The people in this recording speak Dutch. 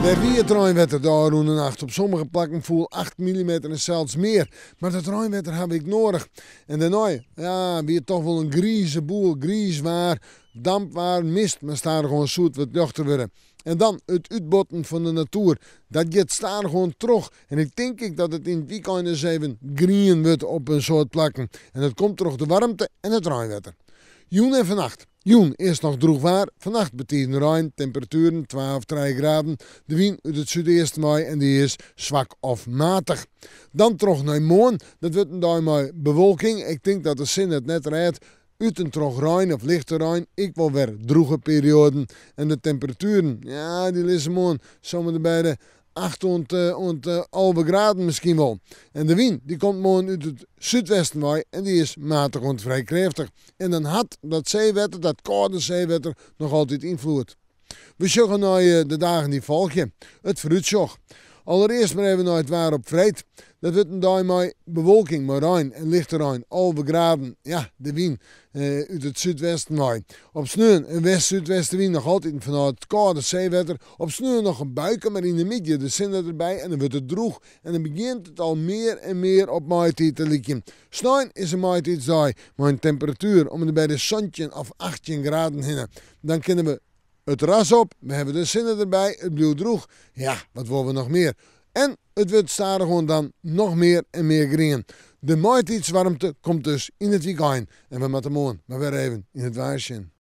Er wie het regenwetter daar rond de nacht. Op sommige plekken voel 8 mm en zelfs meer. Maar dat regenwetter heb ik nodig. En daarna, ja, wie het toch wel een grieze boel, gries waar, damp waar, mist. Maar staan er gewoon zoet wat luchter worden. En dan het uitbotten van de natuur. Dat gaat staan gewoon terug. En ik denk dat het in het weekend eens even green wordt op een soort plekken. En dat komt terug de warmte en het regenwetter. Joen en vannacht. Joen is nog droog waar. Vannacht betekent rein, temperaturen 12, 3 graden. De wind uit het zuidoosten waai en die is zwak of matig. Dan terug naar morgen. Dat wordt een dag met bewolking. Ik denk dat de zin het net rijdt. Uit een trog rein of lichte rein. Ik wil weer droge perioden. En de temperaturen, ja, die liggen morgen zomaar bij de 8 und 11 graden misschien wel. En de wind die komt morgen uit het zuidwesten waai en die is matig en vrij krachtig. En dan had dat zeewetter, dat koude zeewetter, nog altijd invloed. We zoeken naar de dagen die volgen. Het vooruitzicht. Allereerst maar even naar het waar op vrijdag. Dat wordt een dag met bewolking, maar rein en lichte rein. 11 graden, ja, de wind uit het zuidwesten waai. Op sneeuw een west-zuidwestenwind nog altijd vanuit het koude zeewetter. Op sneeuw nog een buiken, maar in de midden de zin erbij en dan wordt het droog. En dan begint het al meer en meer op maaitijd te lijken. Sneeuw is een maaitijdsdag, maar een temperatuur om er bij de zonnetje of 18 graden heen. Dan kunnen we het ras op, we hebben de zinnen erbij, het blijft droog. Ja, wat willen we nog meer? En het wordt stadig gewoon dan nog meer en meer green. De maaitijdswarmte komt dus in het weekend. En we moeten morgen maar weer even in het waarschuwen.